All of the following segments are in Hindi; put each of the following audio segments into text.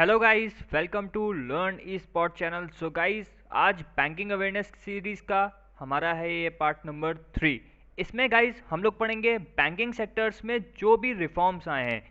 Hello guys, welcome to learn e spot channel. So guys, आज बैंकिंग अवेयरनेस सीरीज का हमारा है ये पार्ट नंबर 3। इसमें गाइस हम लोग पढ़ेंगे बैंकिंग सेक्टर्स में जो भी रिफॉर्म्स आए हैं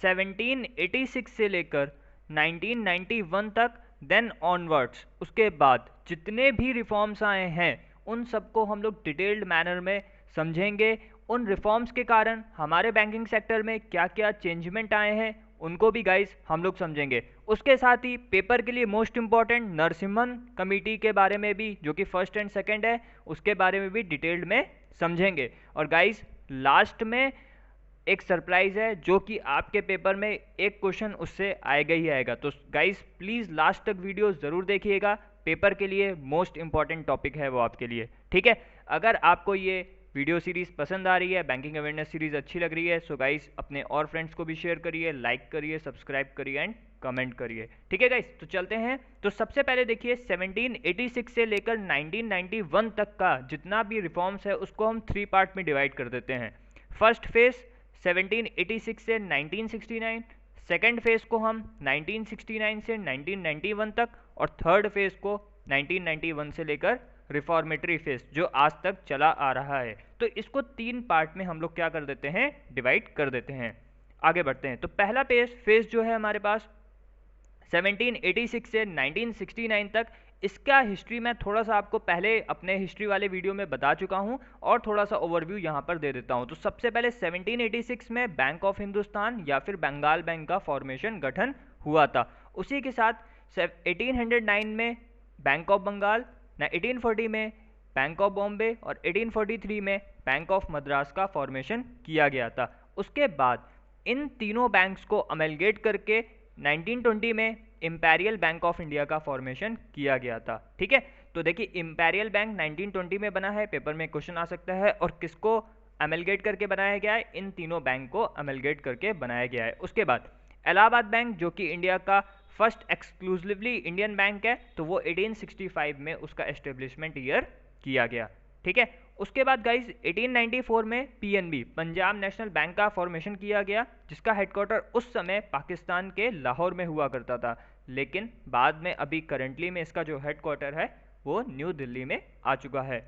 1786 से लेकर 1991 तक, देन ऑनवर्ड्स। उसके बाद जितने भी रिफॉर्म्स आए हैं उन सबको हम लोग डिटेल्ड मैनर में समझेंगे। उन रिफॉर्म्स के कारण हमारे बैंकिंग सेक्टर में क्या क्या चेंजमेंट आए हैं उनको भी गाइस हम लोग समझेंगे। उसके साथ ही पेपर के लिए मोस्ट इंपॉर्टेंट नरसिम्हन कमेटी के बारे में भी, जो कि फर्स्ट एंड सेकंड है, उसके बारे में भी डिटेल्ड में समझेंगे। और गाइस लास्ट में एक सरप्राइज है जो कि आपके पेपर में एक क्वेश्चन उससे आएगा ही आएगा। तो गाइस प्लीज़ लास्ट तक वीडियो ज़रूर देखिएगा, पेपर के लिए मोस्ट इंपॉर्टेंट टॉपिक है वो आपके लिए। ठीक है, अगर आपको ये वीडियो सीरीज़ पसंद आ रही है, बैंकिंग अवेयरनेस सीरीज़ अच्छी लग रही है, सो गाइस अपने और फ्रेंड्स को भी शेयर करिए, लाइक करिए, सब्सक्राइब करिए एंड कमेंट करिए। ठीक है गाइस, तो चलते हैं। तो सबसे पहले देखिए 1786 से लेकर 1991 तक का जितना भी रिफॉर्म्स है उसको हम 3 पार्ट में डिवाइड कर देते हैं। फर्स्ट फेज 1786 से 1969, सेकेंड फेज को हम 1969 से 1991 तक, और थर्ड फेज को 1991 से लेकर रिफॉर्मेटरी फेज जो आज तक चला आ रहा है। तो इसको 3 पार्ट में हम लोग क्या कर देते हैं, डिवाइड कर देते हैं। आगे बढ़ते हैं। तो पहला फेज जो है हमारे पास 1786 से 1969 तक, इसका हिस्ट्री मैं थोड़ा सा आपको पहले अपने हिस्ट्री वाले वीडियो में बता चुका हूं और थोड़ा सा ओवरव्यू यहां पर दे देता हूं। तो सबसे पहले 1786 में बैंक ऑफ हिंदुस्तान या फिर बंगाल बैंक का फॉर्मेशन गठन हुआ था। उसी के साथ 1809 में बैंक ऑफ बंगाल, 1840 में बैंक ऑफ बॉम्बे और 1843 में बैंक ऑफ मद्रास का फॉर्मेशन किया गया था। उसके बाद इन तीनों बैंक्स को अमेलगेट करके 1920 में इंपीरियल बैंक ऑफ इंडिया का फॉर्मेशन किया गया था। ठीक है, तो देखिए इंपीरियल बैंक 1920 में बना है, पेपर में क्वेश्चन आ सकता है। और किसको अमेलगेट करके बनाया गया है, इन तीनों बैंक को अमेलगेट करके बनाया गया है। उसके बाद इलाहाबाद बैंक जो कि इंडिया का फर्स्ट एक्सक्लूसिवली इंडियन बैंक है, तो वो 1865 में उसका एस्टेब्लिशमेंट ईयर किया गया। ठीक है, उसके बाद गाइज 1894 में पीएनबी पंजाब नेशनल बैंक का फॉर्मेशन किया गया, जिसका हेडक्वार्टर उस समय पाकिस्तान के लाहौर में हुआ करता था, लेकिन बाद में अभी करंटली में इसका जो हेडक्वार्टर है वो न्यू दिल्ली में आ चुका है।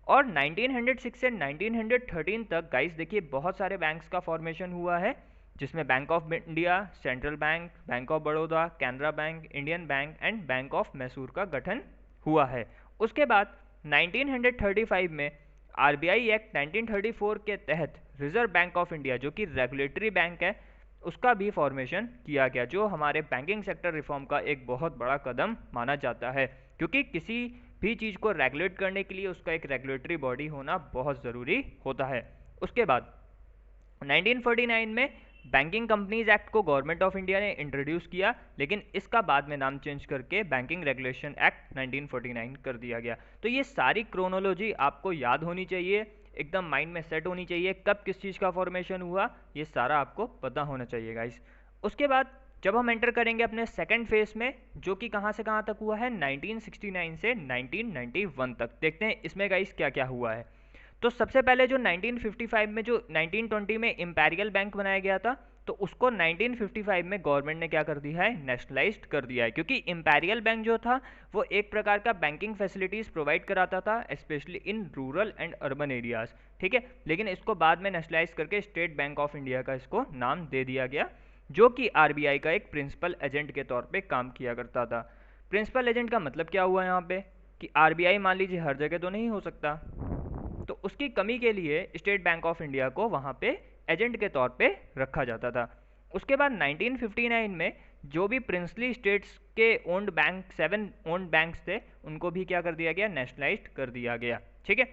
और 1906 से 1913 तक गाइज देखिए बहुत सारे बैंक्स का फॉर्मेशन हुआ है, जिसमें bank of India, central bank, bank of Baroda, Canara bank, Indian bank and bank of Mysore का गठन हुआ है। उसके बाद 1935 में आरबीआई एक्ट 1934 के तहत रिजर्व बैंक ऑफ इंडिया जो कि रेगुलेटरी बैंक है, उसका भी फॉर्मेशन किया गया, जो हमारे बैंकिंग सेक्टर रिफॉर्म का एक बहुत बड़ा कदम माना जाता है, क्योंकि किसी भी चीज़ को रेगुलेट करने के लिए उसका एक रेगुलेटरी बॉडी होना बहुत ज़रूरी होता है। उसके बाद 1949 में बैंकिंग कंपनीज एक्ट को गवर्नमेंट ऑफ इंडिया ने इंट्रोड्यूस किया, लेकिन इसका बाद में नाम चेंज करके बैंकिंग रेगुलेशन एक्ट 1949 कर दिया गया। तो ये सारी क्रोनोलॉजी आपको याद होनी चाहिए, एकदम माइंड में सेट होनी चाहिए, कब किस चीज़ का फॉर्मेशन हुआ ये सारा आपको पता होना चाहिए गाइस। उसके बाद जब हम एंटर करेंगे अपने सेकंड फेज में, जो कि कहाँ से कहाँ तक हुआ है, 1969 से 1991 तक, देखते हैं इसमें गाइस क्या क्या हुआ है। तो सबसे पहले जो 1955 में जो 1920 में इंपीरियल बैंक बनाया गया था, तो उसको 1955 में गवर्नमेंट ने क्या कर दिया है, नेशनलाइज्ड कर दिया है, क्योंकि इंपीरियल बैंक जो था वो एक प्रकार का बैंकिंग फैसिलिटीज प्रोवाइड कराता था, specially in rural and urban areas. ठीक है, लेकिन इसको बाद में नेशनलाइज करके स्टेट बैंक ऑफ इंडिया का इसको नाम दे दिया गया, जो कि आरबीआई का एक प्रिंसिपल एजेंट के तौर पे काम किया करता था। प्रिंसिपल एजेंट का मतलब क्या हुआ यहाँ पे, कि आरबीआई मान लीजिए हर जगह तो नहीं हो सकता, तो उसकी कमी के लिए स्टेट बैंक ऑफ इंडिया को वहाँ पे एजेंट के तौर पे रखा जाता था। उसके बाद 1959 में जो भी प्रिंसली स्टेट्स के ओन्ड बैंक 7 ओन्ड बैंक्स थे, उनको भी क्या कर दिया गया, नेशनलाइज्ड कर दिया गया। ठीक है,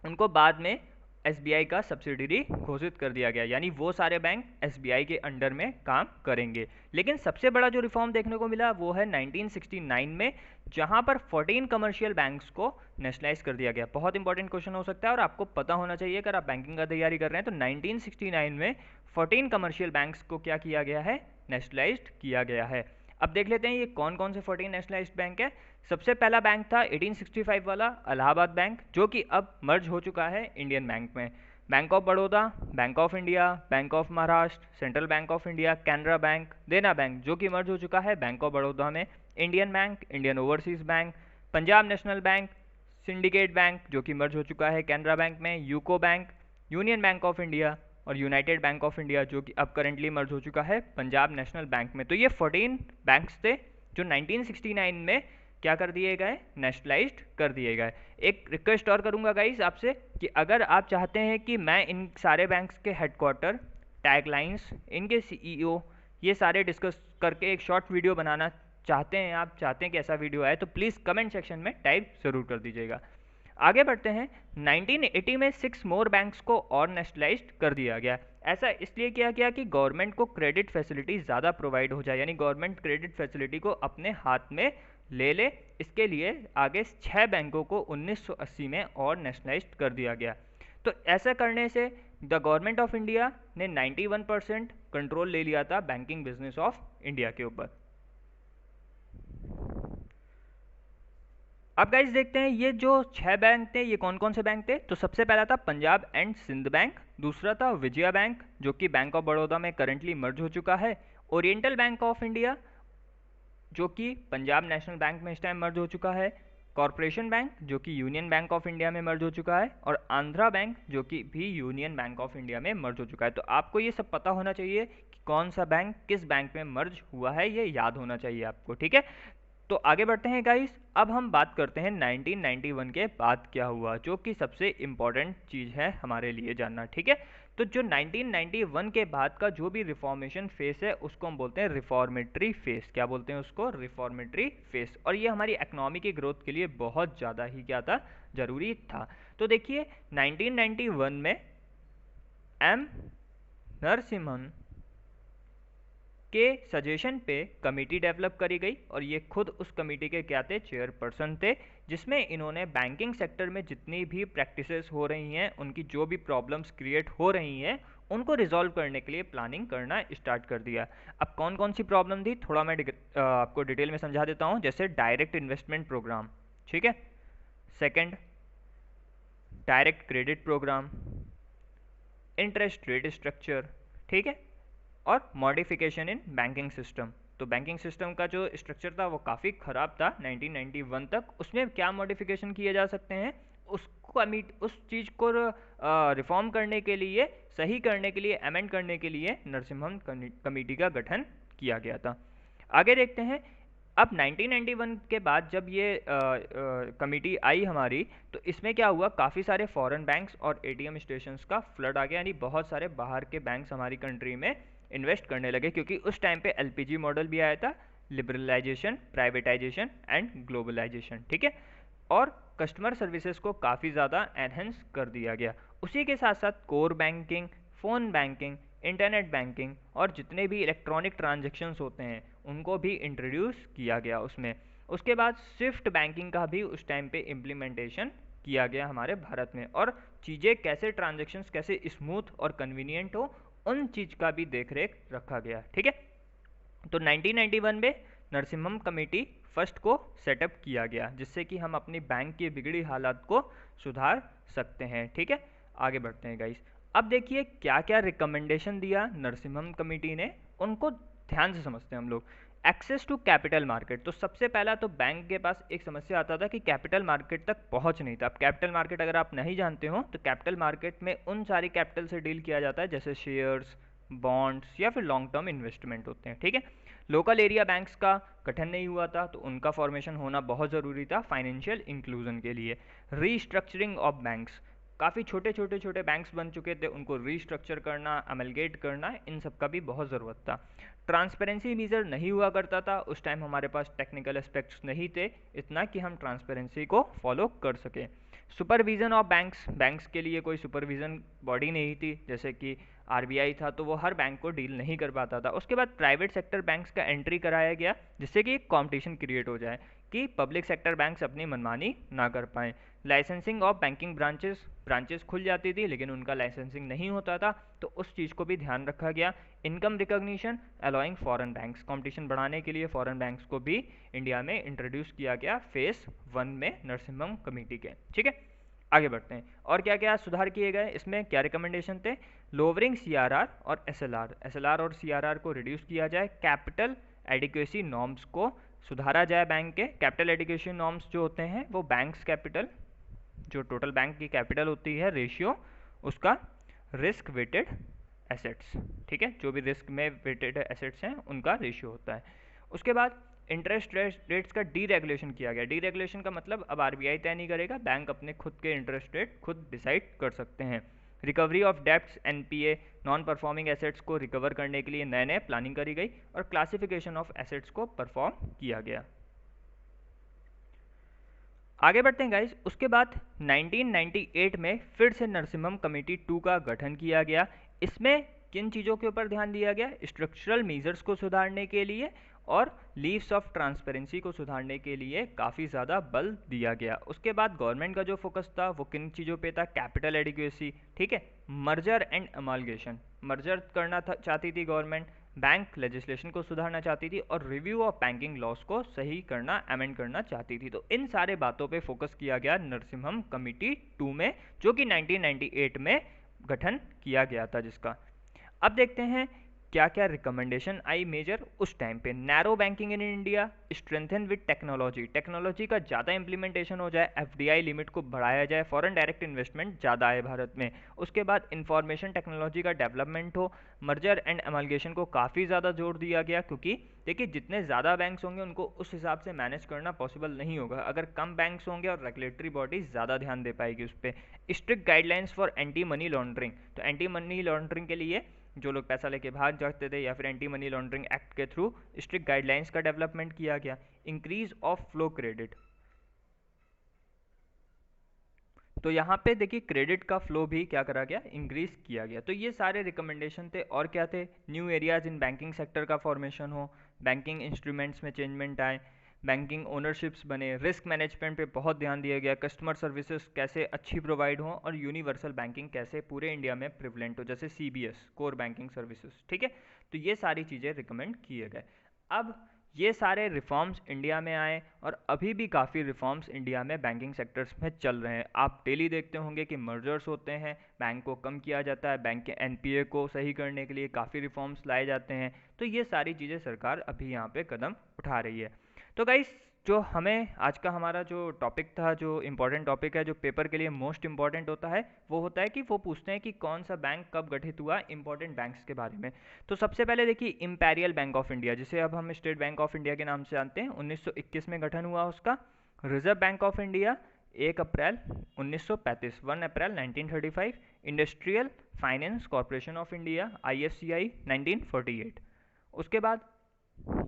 उनको बाद में एसबीआई का सब्सिडरी घोषित कर दिया गया, यानी वो सारे बैंक एसबीआई के अंडर में काम करेंगे। लेकिन सबसे बड़ा जो रिफॉर्म देखने को मिला वो है 1969 में, जहां पर 14 कमर्शियल बैंक्स को नेशनलाइज कर दिया गया। बहुत इंपॉर्टेंट क्वेश्चन हो सकता है और आपको पता होना चाहिए अगर आप बैंकिंग का तैयारी कर रहे हैं। तो 1969 में 14 कमर्शियल बैंक्स को क्या किया गया है, नेशनलाइज्ड किया गया है। अब देख लेते हैं ये कौन कौन से 14 नेशनलाइज्ड बैंक है। सबसे पहला बैंक था 1865 वाला इलाहाबाद बैंक, जो कि अब मर्ज हो चुका है इंडियन बैंक में। Bank of Baroda, bank of India, bank of Maharashtra, central bank of India, Canara bank, देना बैंक जो कि मर्ज हो चुका है बैंक ऑफ बड़ौदा में, Indian bank, Indian overseas bank, Punjab national bank, syndicate bank जो कि मर्ज हो चुका है कैनरा बैंक में, UCO bank, union bank of India और यूनाइटेड बैंक ऑफ इंडिया जो कि अब करंटली मर्ज हो चुका है पंजाब नेशनल बैंक में। तो ये 14 बैंक्स थे जो 1969 में क्या कर दिए गए, नेशनलाइज्ड कर दिए गए। एक रिक्वेस्ट और करूंगा गाइस आपसे कि अगर आप चाहते हैं कि मैं इन सारे बैंक्स के हेडक्वार्टर, टैगलाइंस, इनके सीईओ ये सारे डिस्कस करके एक शॉर्ट वीडियो बनाना चाहते हैं, आप चाहते हैं कि ऐसा वीडियो आए, तो प्लीज़ कमेंट सेक्शन में टाइप ज़रूर कर दीजिएगा। आगे बढ़ते हैं। 1980 में 6 मोर बैंक्स को और नेशनलाइज्ड कर दिया गया। ऐसा इसलिए किया गया कि गवर्नमेंट को क्रेडिट फैसिलिटी ज़्यादा प्रोवाइड हो जाए, यानी गवर्नमेंट क्रेडिट फैसिलिटी को अपने हाथ में ले ले। इसके लिए आगे 6 बैंकों को 1980 में और नेशनलाइज्ड कर दिया गया। तो ऐसा करने से द गवर्नमेंट ऑफ इंडिया ने 91% कंट्रोल ले लिया था बैंकिंग बिजनेस ऑफ इंडिया के ऊपर। अब गाइस देखते हैं ये जो 6 बैंक थे ये कौन कौन से बैंक थे। तो सबसे पहला था पंजाब एंड सिंध बैंक, दूसरा था विजया बैंक जो कि बैंक ऑफ बड़ौदा में करंटली मर्ज हो चुका है, ओरिएंटल बैंक ऑफ इंडिया जो कि पंजाब नेशनल बैंक में इस टाइम मर्ज हो चुका है, कॉरपोरेशन बैंक जो कि यूनियन बैंक ऑफ इंडिया में मर्ज हो चुका है, और आंध्रा बैंक जो कि भी यूनियन बैंक ऑफ इंडिया में मर्ज हो चुका है। तो आपको ये सब पता होना चाहिए कि कौन सा बैंक किस बैंक में मर्ज हुआ है, ये याद होना चाहिए आपको, ठीक है। तो आगे बढ़ते हैं गाइस। अब हम बात करते हैं 1991 के बाद क्या हुआ, जो कि सबसे इम्पॉर्टेंट चीज़ है हमारे लिए जानना, ठीक है। तो जो 1991 के बाद का जो भी रिफॉर्मेशन फेस है उसको हम बोलते हैं रिफॉर्मेटरी फेस। क्या बोलते हैं उसको, रिफॉर्मेटरी फेस। और ये हमारी इकोनॉमी की ग्रोथ के लिए बहुत ज़्यादा ही क्या था, जरूरी था। तो देखिए 1991 में एम नरसिम्हन के सजेशन पे कमेटी डेवलप करी गई और ये खुद उस कमेटी के क्या थे, चेयरपर्सन थे, जिसमें इन्होंने बैंकिंग सेक्टर में जितनी भी प्रैक्टिसेस हो रही हैं, उनकी जो भी प्रॉब्लम्स क्रिएट हो रही हैं, उनको रिजॉल्व करने के लिए प्लानिंग करना स्टार्ट कर दिया। अब कौन कौन सी प्रॉब्लम थी थोड़ा मैं आपको डिटेल में समझा देता हूँ। जैसे डायरेक्ट इन्वेस्टमेंट प्रोग्राम, ठीक है, second direct credit program, interest rate structure, ठीक है, और मॉडिफिकेशन इन बैंकिंग सिस्टम। तो बैंकिंग सिस्टम का जो स्ट्रक्चर था वो काफ़ी ख़राब था 1991 तक। उसमें क्या मॉडिफिकेशन किए जा सकते हैं, उस चीज़ को रिफॉर्म करने के लिए, सही करने के लिए, अमेंड करने के लिए नरसिम्हन कमेटी का गठन किया गया था। आगे देखते हैं। अब 1991 के बाद जब ये कमेटी आई हमारी, तो इसमें क्या हुआ, काफ़ी सारे फॉरेन बैंक्स और एटीएम स्टेशंस का फ्लड आ गया, यानी बहुत सारे बाहर के बैंक्स हमारी कंट्री में इन्वेस्ट करने लगे, क्योंकि उस टाइम पे एलपीजी मॉडल भी आया था, लिबरलाइजेशन, प्राइवेटाइजेशन एंड ग्लोबलाइजेशन, ठीक है, और कस्टमर सर्विसेज को काफ़ी ज़्यादा एनहेंस कर दिया गया। उसी के साथ साथ core banking, phone banking, internet banking और जितने भी इलेक्ट्रॉनिक ट्रांजेक्शन्स होते हैं उनको भी इंट्रोड्यूस किया गया उसमें। उसके बाद स्विफ्ट बैंकिंग का भी उस टाइम पे इम्प्लीमेंटेशन किया गया हमारे भारत में, और चीज़ें कैसे, ट्रांजेक्शन्स कैसे स्मूथ और कन्वीनियंट हो, उन चीज़ का भी देखरेख रखा गया, ठीक है। तो 1991 में नरसिम्हम कमेटी फर्स्ट को सेटअप किया गया, जिससे कि हम अपनी बैंक की बिगड़ी हालात को सुधार सकते हैं, ठीक है। आगे बढ़ते हैं गाइस। अब देखिए क्या क्या रिकमेंडेशन दिया नरसिम्हम कमेटी ने, उनको ध्यान से समझते हैं हम लोग। Access to capital market. तो सबसे पहला तो बैंक के पास एक समस्या आता था कि कैपिटल मार्केट तक पहुंच नहीं था। अब कैपिटल मार्केट अगर आप नहीं जानते हो तो कैपिटल मार्केट में उन सारी कैपिटल से डील किया जाता है जैसे शेयर्स, बॉन्ड्स या फिर लॉन्ग टर्म इन्वेस्टमेंट होते हैं, ठीक है। लोकल एरिया बैंक्स का गठन नहीं हुआ था, तो उनका फॉर्मेशन होना बहुत ज़रूरी था फाइनेंशियल इंक्लूजन के लिए। रीस्ट्रक्चरिंग ऑफ बैंक्स, काफ़ी छोटे बैंक्स बन चुके थे, उनको रीस्ट्रक्चर करना, अमलगेट करना, इन सब का भी बहुत ज़रूरत था। ट्रांसपेरेंसी मीजर नहीं हुआ करता था उस टाइम, हमारे पास टेक्निकल एस्पेक्ट्स नहीं थे इतना कि हम ट्रांसपेरेंसी को फॉलो कर सकें। सुपरविजन ऑफ बैंक्स, बैंक्स के लिए कोई सुपरविजन बॉडी नहीं थी, जैसे कि आरबीआई था तो वो हर बैंक को डील नहीं कर पाता था। उसके बाद प्राइवेट सेक्टर बैंक्स का एंट्री कराया गया, जिससे कि कंपटीशन क्रिएट हो जाए कि पब्लिक सेक्टर बैंक्स अपनी मनमानी ना कर पाएँ। लाइसेंसिंग ऑफ बैंकिंग ब्रांचेस खुल जाती थी लेकिन उनका लाइसेंसिंग नहीं होता था, तो उस चीज़ को भी ध्यान रखा गया। Income recognition allowing foreign banks, competition बढ़ाने के लिए फॉरेन बैंक्स को भी इंडिया में इंट्रोड्यूस किया गया फेज 1 में नरसिम्हम कमेटी के, ठीक है। आगे बढ़ते हैं। और क्या क्या सुधार किए गए, इसमें क्या रिकमेंडेशन थे? लोअरिंग सीआरआर और एसएलआर और सीआरआर को रिड्यूस किया जाए, कैपिटल एडिक्वेसी नॉर्म्स को सुधारा जाए। बैंक के कैपिटल एडिक्वेसी नॉर्म्स जो होते हैं वो बैंक्स कैपिटल, जो टोटल बैंक की कैपिटल होती है रेशियो, उसका रिस्क वेटेड एसेट्स, ठीक है, जो भी रिस्क में वेटेड एसेट्स हैं उनका रेशियो होता है। उसके बाद इंटरेस्ट रेट्स का डीरेगुलेशन किया गया। डीरेगुलेशन का मतलब अब आरबीआई तय नहीं करेगा, बैंक अपने खुद के इंटरेस्ट रेट खुद डिसाइड कर सकते हैं। Recovery of debts, NPA, non performing assets को रिकवर करने के लिए नए नए प्लानिंग करी गई और क्लासिफिकेशन ऑफ एसेट्स को परफॉर्म किया गया। आगे बढ़ते हैं गाइस। उसके बाद 1998 में फिर से नरसिम्हम कमेटी 2 का गठन किया गया। इसमें किन चीज़ों के ऊपर ध्यान दिया गया? स्ट्रक्चरल मेजर्स को सुधारने के लिए और लीव्स ऑफ ट्रांसपेरेंसी को सुधारने के लिए काफ़ी ज़्यादा बल दिया गया। उसके बाद गवर्नमेंट का जो फोकस था वो किन चीज़ों पे था? कैपिटल एडिक्वेसी, ठीक है, मर्जर एंड अमालगेशन, मर्जर करना चाहती थी गवर्नमेंट, बैंक लेजिस्लेशन को सुधारना चाहती थी और रिव्यू ऑफ बैंकिंग लॉस को सही करना, अमेंड करना चाहती थी। तो इन सारे बातों पे फोकस किया गया नरसिम्हम कमेटी 2 में, जो कि 1998 में गठन किया गया था जिसका। अब देखते हैं क्या क्या रिकमेंडेशन आई मेजर उस टाइम पे। Narrow banking in India, strengthen with technology, technology का ज़्यादा इंप्लीमेंटेशन हो जाए, एफडीआई लिमिट को बढ़ाया जाए, फॉरेन डायरेक्ट इन्वेस्टमेंट ज़्यादा आए भारत में। उसके बाद इंफॉर्मेशन टेक्नोलॉजी का डेवलपमेंट हो, मर्जर एंड अमलगेशन को काफ़ी ज़्यादा जोर दिया गया, क्योंकि देखिए जितने ज़्यादा बैंक्स होंगे उनको उस हिसाब से मैनेज करना पॉसिबल नहीं होगा। अगर कम बैंक्स होंगे और रेगुलेटरी बॉडी ज़्यादा ध्यान दे पाएगी उस पर। Strict guidelines for anti money laundering, तो एंटी मनी लॉन्ड्रिंग के लिए जो लोग पैसा लेके भाग जाते थे या फिर एंटी मनी लॉन्ड्रिंग एक्ट के थ्रू स्ट्रिक्ट गाइडलाइंस का डेवलपमेंट किया गया। इंक्रीज ऑफ फ्लो क्रेडिट, तो यहाँ पे देखिए क्रेडिट का फ्लो भी क्या करा गया? इंक्रीज किया गया। तो ये सारे रिकमेंडेशन थे। और क्या थे? New areas in banking sector का फॉर्मेशन हो, बैंकिंग इंस्ट्रूमेंट्स में चेंजमेंट आए, बैंकिंग ओनरशिप्स बने, रिस्क मैनेजमेंट पे बहुत ध्यान दिया गया, कस्टमर सर्विसेज कैसे अच्छी प्रोवाइड हो और यूनिवर्सल बैंकिंग कैसे पूरे इंडिया में प्रिवलेंट हो, जैसे सीबीएस कोर बैंकिंग सर्विसेज, ठीक है। तो ये सारी चीज़ें रिकमेंड किए गए। अब ये सारे रिफॉर्म्स इंडिया में आए और अभी भी काफ़ी रिफॉर्म्स इंडिया में बैंकिंग सेक्टर्स में चल रहे हैं। आप डेली देखते होंगे कि मर्जर्स होते हैं, बैंक को कम किया जाता है, बैंक के एनपीए को सही करने के लिए काफ़ी रिफॉर्म्स लाए जाते हैं। तो ये सारी चीज़ें सरकार अभी यहाँ पे कदम उठा रही है। तो गाइस, जो हमें आज का हमारा जो टॉपिक था, जो इम्पोर्टेंट टॉपिक है, जो पेपर के लिए मोस्ट इम्पॉर्टेंट होता है, वो होता है कि वो पूछते हैं कि कौन सा बैंक कब गठित हुआ, इम्पोर्टेंट बैंक्स के बारे में। तो सबसे पहले देखिए इंपीरियल बैंक ऑफ इंडिया, जिसे अब हम स्टेट बैंक ऑफ इंडिया के नाम से जानते हैं, 1921 में गठन हुआ उसका। रिजर्व बैंक ऑफ इंडिया 1 अप्रैल 1935, 1 अप्रैल 1935। Industrial finance corporation of India IFCI 1948। उसके बाद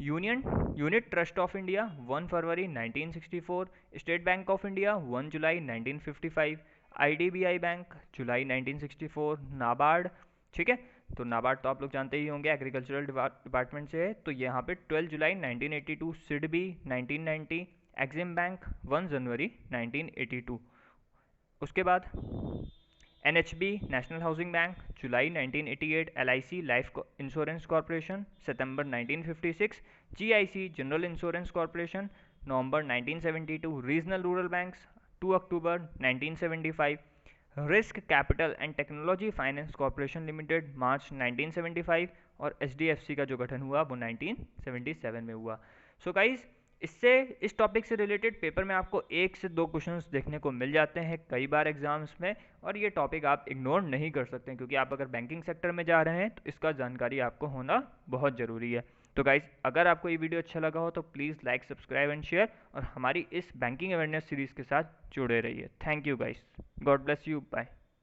यूनिट ट्रस्ट ऑफ इंडिया 1 फरवरी 1964। स्टेट बैंक ऑफ इंडिया 1 जुलाई 1955। IDBI बैंक जुलाई 1964। नाबार्ड, ठीक है, तो नाबार्ड तो आप लोग जानते ही होंगे, एग्रीकल्चरल डिपार्टमेंट से है, तो यहाँ पे 12 जुलाई 1982। सिडबी 1990। एक्सिम बैंक 1 जनवरी 1982। उसके बाद NHB नेशनल हाउसिंग बैंक जुलाई 1988। LIC लाइफ इंश्योरेंस कॉरपोरेशन सितंबर 1956। GIC जनरल इंश्योरेंस कॉरपोरेशन नवंबर 1972। रीजनल रूरल बैंक्स 2 अक्टूबर 1975। Risk capital and technology finance corporation limited मार्च 1975। और HDFC का जो गठन हुआ वो 1977 में हुआ। सो गाइज, इससे इस टॉपिक से रिलेटेड पेपर में आपको 1 से 2 क्वेश्चंस देखने को मिल जाते हैं कई बार एग्जाम्स में, और ये टॉपिक आप इग्नोर नहीं कर सकते हैं, क्योंकि आप अगर बैंकिंग सेक्टर में जा रहे हैं तो इसका जानकारी आपको होना बहुत ज़रूरी है। तो गाइज, अगर आपको ये वीडियो अच्छा लगा हो तो please like, subscribe and share, और हमारी इस बैंकिंग अवेयरनेस सीरीज़ के साथ जुड़े रहिए। Thank you guys, God bless you, bye.